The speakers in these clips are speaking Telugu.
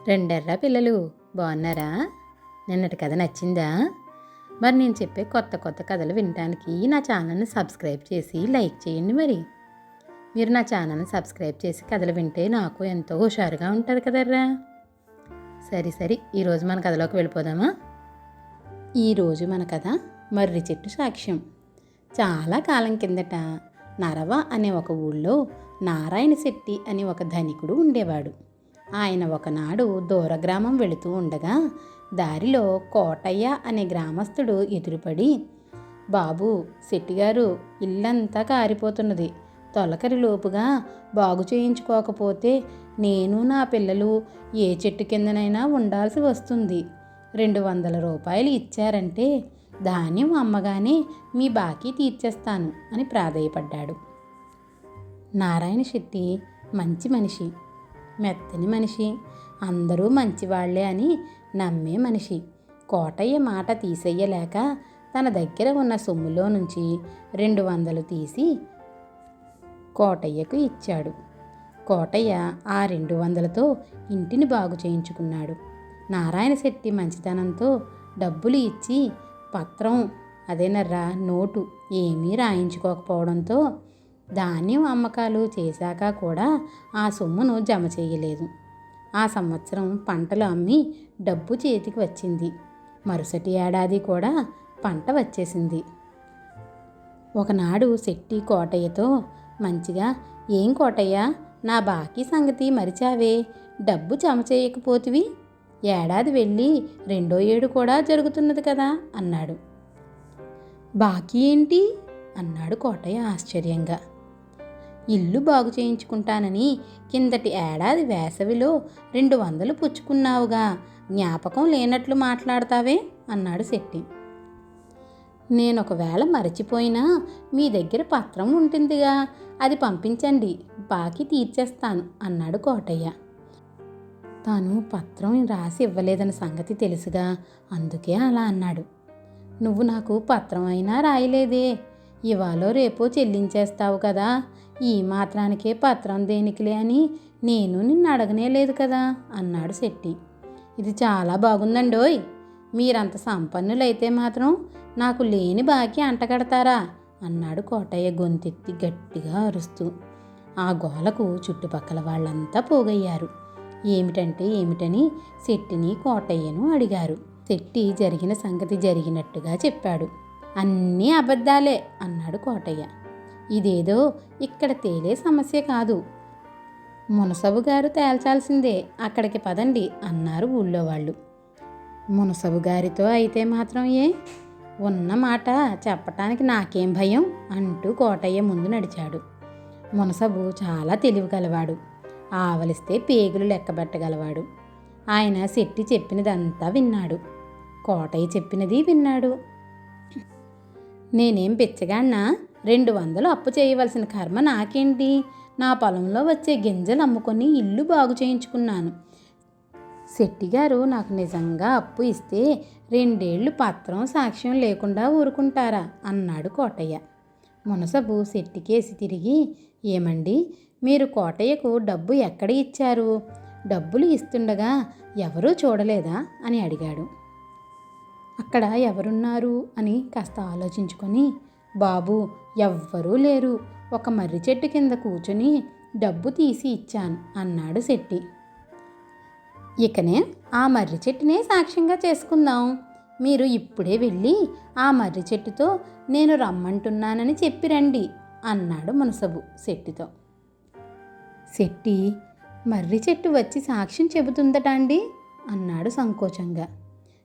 రెండెర్రా పిల్లలు బాగున్నారా? నిన్నటి కథ నచ్చిందా? మరి నేను చెప్పే కొత్త కొత్త కథలు వినడానికి నా ఛానల్ని సబ్స్క్రైబ్ చేసి లైక్ చేయండి. మీరు నా ఛానల్ని సబ్స్క్రైబ్ చేసి కథలు వింటే నాకు ఎంతో హుషారుగా ఉంటుంది కదర్రా. సరే ఈరోజు మన కథలోకి వెళ్ళిపోదామా? ఈరోజు మన కథ మర్రి చెట్టు సాక్ష్యం. చాలా కాలం కిందట నరవ అనే ఒక ఊళ్ళో నారాయణ శెట్టి అని ఒక ధనికుడు ఉండేవాడు. ఆయన ఒకనాడు దూర గ్రామం వెళుతూ ఉండగా దారిలో కోటయ్య అనే గ్రామస్తుడు ఎదురుపడి, బాబు శెట్టిగారు, ఇల్లంతా కారిపోతున్నది, తొలకరిలోపుగా బాగు చేయించుకోకపోతే నేను నా పిల్లలు ఏ చెట్టు కిందనైనా ఉండాల్సి వస్తుంది. 200 రూపాయలు ఇచ్చారంటే ధాన్యం అమ్మగానే మీ బాకీ తీర్చేస్తాను అని ప్రాధేయపడ్డాడు. నారాయణ శెట్టి మంచి మనిషి, మెత్తని మనిషి, అందరూ మంచివాళ్లే అని నమ్మే మనిషి. కోటయ్య మాట తీసేయలేక తన దగ్గర ఉన్న సొమ్ములో నుంచి 200 తీసి కోటయ్యకు ఇచ్చాడు. కోటయ్య ఆ 200తో ఇంటిని బాగు చేయించుకున్నాడు. నారాయణ శెట్టి మంచితనంతో డబ్బులు ఇచ్చి పత్రం, అదేనర్రా నోటు ఏమీ రాయించుకోకపోవడంతో ధాన్యం అమ్మకాలు చేశాక కూడా ఆ సొమ్మును జమ చేయలేదు. ఆ సంవత్సరం పంటలు అమ్మి డబ్బు చేతికి వచ్చింది. మరుసటి ఏడాది కూడా పంట వచ్చేసింది. ఒకనాడు శెట్టి కోటయ్యతో మంచిగా, ఏం కోటయ్య, నా బాకీ సంగతి మరిచావే, డబ్బు జమ చేయకపోతివి, ఏడాది వెళ్ళి 2వ ఏడు కూడా జరుగుతున్నది కదా అన్నాడు. బాకీ ఏంటి అన్నాడు కోటయ్య ఆశ్చర్యంగా. ఇల్లు బాగు చేయించుకుంటానని కిందటి ఏడాది వేసవిలో 200 పుచ్చుకున్నావుగా, జ్ఞాపకం లేనట్లు మాట్లాడతావే అన్నాడు శెట్టి. నేనొకవేళ మరచిపోయినా మీ దగ్గర పత్రం ఉంటుందిగా, అది పంపించండి, బాకీ తీర్చేస్తాను అన్నాడు కోటయ్య. తాను పత్రం రాసి ఇవ్వలేదన్న సంగతి తెలుసుగా, అందుకే అలా అన్నాడు. నువ్వు నాకు పత్రం అయినా రాయలేదే, ఇవాళ రేపో చెల్లించేస్తావు కదా, ఈ మాత్రానికే పత్రం దేనికిలే అని నేను నిన్ను అడగనే లేదు కదా అన్నాడు శెట్టి. ఇది చాలా బాగుందండోయ్, మీరంత సంపన్నులైతే మాత్రం నాకు లేని బాకీ అంటగడతారా అన్నాడు కోటయ్య గొంతెత్తి గట్టిగా అరుస్తూ. ఆ గోలకు చుట్టుపక్కల వాళ్ళంతా పోగయ్యారు. ఏమిటంటే ఏమిటని శెట్టిని కోటయ్యను అడిగారు. శెట్టి జరిగిన సంగతి జరిగినట్టుగా చెప్పాడు. అన్నీ అబద్ధాలే అన్నాడు కోటయ్య. ఇదేదో ఇక్కడ తేలే సమస్య కాదు, మునసబు గారు తేల్చాల్సిందే, అక్కడికి పదండి అన్నారు ఊళ్ళో వాళ్ళు. మునసబు గారితో అయితే మాత్రం ఉన్న మాట చెప్పటానికి నాకేం భయం అంటూ కోటయ్య ముందు నడిచాడు. మునసబు చాలా తెలివి గలవాడు, ఆవలిస్తే పేగులు లెక్కబెట్టగలవాడు. ఆయన శెట్టి చెప్పినదంతా విన్నాడు, కోటయ్య చెప్పినది విన్నాడు. నేనేం పిచ్చగాన్నా, 200 అప్పు చేయవలసిన కర్మ నాకేంటి, నా పొలంలో వచ్చే గింజలు అమ్ముకొని ఇల్లు బాగు చేయించుకున్నాను. శెట్టిగారు నాకు నిజంగా అప్పు ఇస్తే 2 ఏళ్ళు పత్రం సాక్ష్యం లేకుండా ఊరుకుంటారా అన్నాడు కోటయ్య. మునసబు శెట్టికేసి తిరిగి, ఏమండి, మీరు కోటయ్యకు డబ్బు ఎక్కడ ఇచ్చారు, డబ్బులు ఇస్తుండగా ఎవరూ చూడలేదా అని అడిగాడు. అక్కడ ఎవరున్నారు అని కాస్త ఆలోచించుకొని, బాబు ఎవ్వరూ లేరు, ఒక మర్రి చెట్టు కింద కూర్చుని డబ్బు తీసి ఇచ్చాను అన్నాడు శెట్టి. ఇకనే ఆ మర్రి చెట్టునే సాక్ష్యంగా చేసుకుందాం, మీరు ఇప్పుడే వెళ్ళి ఆ మర్రి చెట్టుతో నేను రమ్మంటున్నానని చెప్పి రండి అన్నాడు మునసబు శెట్టితో. శెట్టి, మర్రి చెట్టు వచ్చి సాక్ష్యం చెబుతుందట అండి అన్నాడు సంకోచంగా.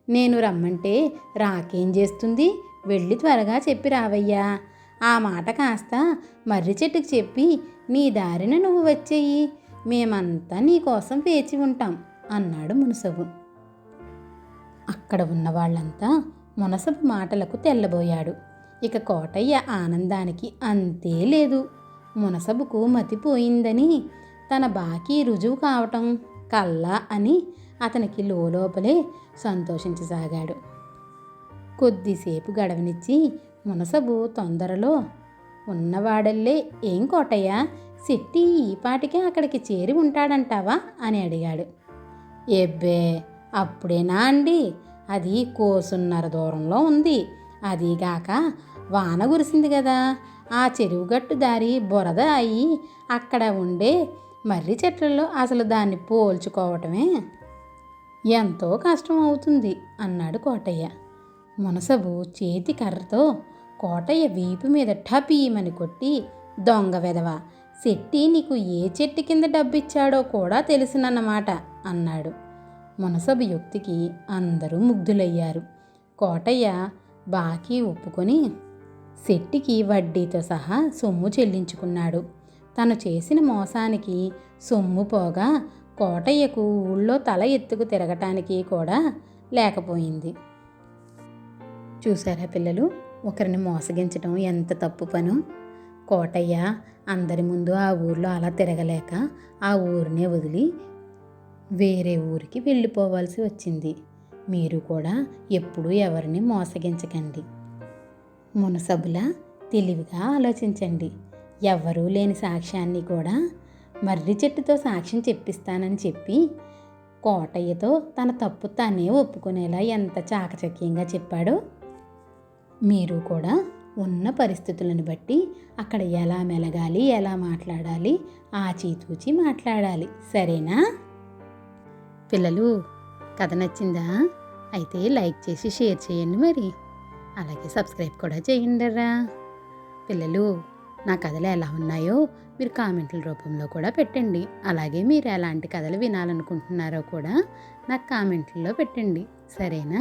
నేను రమ్మంటే రాకేం చేస్తుంది, వెళ్ళి త్వరగా చెప్పి రావయ్యా, ఆ మాట కాస్త మర్రి చెట్టుకు చెప్పి నీ దారిన నువ్వు వచ్చేయి, మేమంతా నీ కోసం వేచి ఉంటాం అన్నాడు మునసబు. అక్కడ ఉన్న వాళ్ళంతా మునసబు మాటలకు తెల్లబోయాడు. ఇక కోటయ్య ఆనందానికి అంతే లేదు. మునసబుకు మతిపోయిందని, తన బాకీ రుజువు కావటం కల్లా అని అతనికి లోపలే సంతోషించసాగాడు. కొద్దిసేపు గడవనిచ్చి మునసబు తొందరలో, ఉన్నవాడల్లే ఏం కోటయ్య, శెట్టి ఈ పాటికే అక్కడికి చేరి ఉంటాడంటావా అని అడిగాడు. ఎబ్బే, అప్పుడేనా అండి? అది కోసున్నర దూరంలో ఉంది. అదీగాక వాన కురిసింది కదా, ఆ చెరువుగట్టు దారి బురద అయి అక్కడ ఉండే మర్రి చెట్లలో అసలు దాన్ని పోల్చుకోవటమే ఎంతో కష్టం అవుతుంది అన్నాడు కోటయ్య. మునసబు చేతి కర్రతో కోటయ్య వీపు మీద ఠపీమని కొట్టి, దొంగ వెధవ, శెట్టి నీకు ఏ చెట్టు కింద డబ్బిచ్చాడో కూడా తెలుసునన్నమాట అన్నాడు. మునసబు యుక్తికి అందరూ ముగ్ధులయ్యారు. కోటయ్య బాకీ ఒప్పుకొని శెట్టికి వడ్డీతో సహా సొమ్ము చెల్లించుకున్నాడు. తను చేసిన మోసానికి సొమ్ము పోగా కోటయ్యకు ఊళ్ళో తల ఎత్తుకు తిరగటానికి కూడా లేకపోయింది. చూసారా పిల్లలు, ఒకరిని మోసగించడం ఎంత తప్పు పను. కోటయ్య అందరి ముందు ఆ ఊర్లో అలా తిరగలేక ఆ ఊరినే వదిలి వేరే ఊరికి వెళ్ళిపోవాల్సి వచ్చింది. మీరు కూడా ఎప్పుడూ ఎవరిని మోసగించకండి. మునసబులా తెలివిగా ఆలోచించండి. ఎవ్వరూ లేని సాక్ష్యాన్ని కూడా మర్రి చెట్టుతో సాక్ష్యం చెప్పిస్తానని చెప్పి కోటయ్యతో తన తప్పు తానే ఒప్పుకునేలా ఎంత చాకచక్యంగా చెప్పాడో. మీరు కూడా ఉన్న పరిస్థితులను బట్టి అక్కడ ఎలా మెలగాలి, ఎలా మాట్లాడాలి ఆచితూచి మాట్లాడాలి. సరేనా పిల్లలు? కథ నచ్చిందా? అయితే లైక్ చేసి షేర్ చేయండి, మరి అలాగే సబ్స్క్రైబ్ కూడా చేయండిరా. పిల్లలు, నా కథలు ఎలా ఉన్నాయో మీరు కామెంట్ల రూపంలో కూడా పెట్టండి. అలాగే మీరు ఎలాంటి కథలు వినాలనుకుంటున్నారో కూడా నాకు కామెంట్లలో పెట్టండి. సరేనా?